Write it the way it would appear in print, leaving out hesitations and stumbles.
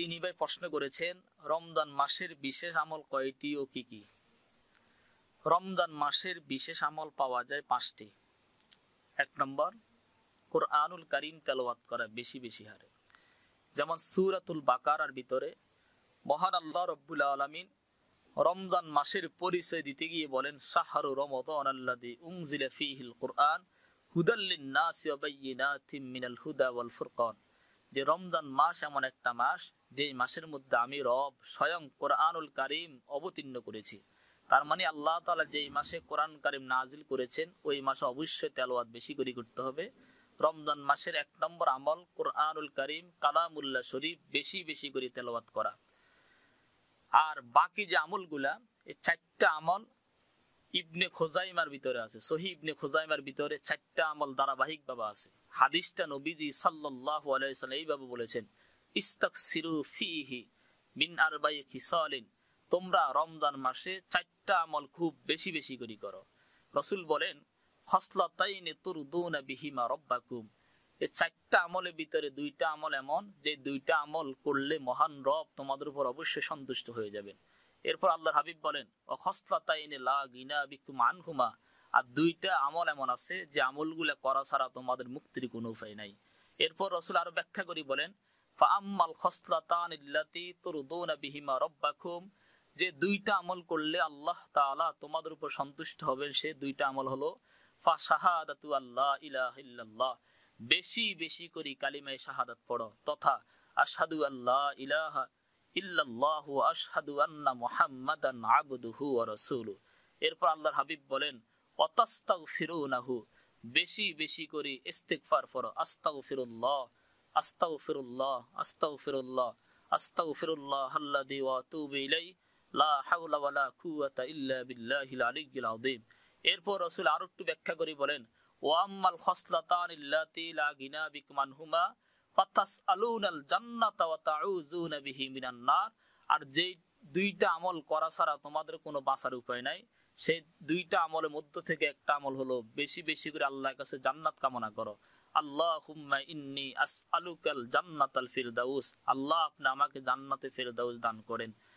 তিনি ভাই প্রশ্ন করেছেন, রমজান মাসের বিশেষ আমল কয়টি ও কি কি? রমজান মাসের বিশেষ আমল পাওয়া যায় 5টি। 1 নম্বর, কোরআনুল কারীম তেলাওয়াত করা বেশি বেশি হারে। যেমন সূরাতুল বাকারার ভিতরে মহান আল্লাহ রাব্বুল আলামিন রমজান মাসের পরিচয় দিতে গিয়ে বলেন, শাহরু রমাদানাল্লাযী উনজিলা ফীহিল কুরআন হুদাল লিন-নাসি ওয়া বায়্যিনাতিম মিনাল হুদা ওয়াল ফুরকান। যে রমজান মাস এমন একটা মাস যেই মাসের মধ্যে আমি রব স্বয়ং কোরআনুল কারীম অবতীর্ণ করেছি। তার মানে আল্লাহ তাআলা যেই মাসে কোরআন কারীম নাজিল করেছেন ওই মাসে অবশ্যই তেলাওয়াত বেশি করে করতে হবে। রমজান মাসের 1 নম্বর আমল কোরআনুল কারীম কালামুল্লাহ শরীফ বেশি বেশি করে তেলাওয়াত করা। আর বাকি যে আমলগুলা, এই 4টা আমল ইবনে খুজাইমার ভিতরে আছে। সহিহ ইবনে খুজাইমার ভিতরে 4টা আমল ধারাবাহিক ভাবে আছে। হাদিসটা নবীজি সাল্লাল্লাহু আলাইহি ওয়াসাল্লাম এইভাবে বলেছেন, ইস্তাকসিরু ফীহি মিন আরবা'i খিসালিন। তোমরা রমজান মাসে 4টা আমল খুব বেশি বেশি করে করো। রাসূল বলেন, খসলাতাইনি তুরদুনা বিহিমা রাব্বাকুম। এই 4টা আমলের ভিতরে 2টা আমল এমন যে 2টা আমল করলে মহান রব তোমাদের উপর অবশ্যই সন্তুষ্ট হয়ে যাবেন। এরপর আল্লাহর হাবিব বলেন, ও খসলাতাইনি লা গিনা বিকুম আনহুমা। আর 2টা আমল এমন আছে যে আমলগুলো করা ছাড়া তোমাদের মুক্তির কোনো উপায় নাই। এরপর রাসূল আরো ব্যাখ্যা করে বলেন, ফাআম্মাল খসলাতানিল্লাতী তুরদুনা বিহিমা রাব্বাকুম। যে 2টা আমল করলে আল্লাহ তাআলা তোমাদের উপর সন্তুষ্ট হবেন, সে 2টা আমল হলো ফাশাহাদাতু আল্লা ইলাহা ইল্লাল্লাহ। বেশি বেশি করে কালিমায়ে শাহাদাত পড়ো, তথা আশহাদু আল্লা ইলাহা ইল্লাল্লাহু ওয়া আশহাদু আন্না মুহাম্মাদান আবদুহু ওয়া রাসূলুহু। এরপর আল্লাহর হাবিব বলেন, ওয়াতাস্তাগফিরুনাহু। বেশি বেশি করে ইস্তিগফার পড়ো, আস্তাগফিরুল্লাহ আস্তাগফিরুল্লাহ আস্তাগফিরুল্লাহ আস্তাগফিরুল্লাহাল্লাযী ওয়া আতুবু ইলাইহি লা হাওলা ওয়ালা কুওয়াতা ইল্লা বিল্লাহিল আলিয়্যিল আযীম। এরপর রাসূল আরো একটু ব্যাখ্যা করে বলেন, ওয়া আম্মাল খসলাতানিল্লাতী লা গিনা বিকুম আনহুমা ফাতাসআলুনাল জান্নাতা ওয়া তাউযুনা বিহি মিনান নার। আর যে 2টা আমল করা ছাড়া তোমাদের কোনো বাঁচার উপায় নাই, সেই 2টা আমলের মধ্য থেকে একটা আমল হলো বেশি বেশি করে আল্লাহর কাছে জান্নাত কামনা করো। আল্লাহুম্মা ইন্নী আসআলুকাল জান্নাতাল ফিরদাউস। আল্লাহ আপনি আমাকে জান্নাতে ফিরদাউস দান করেন।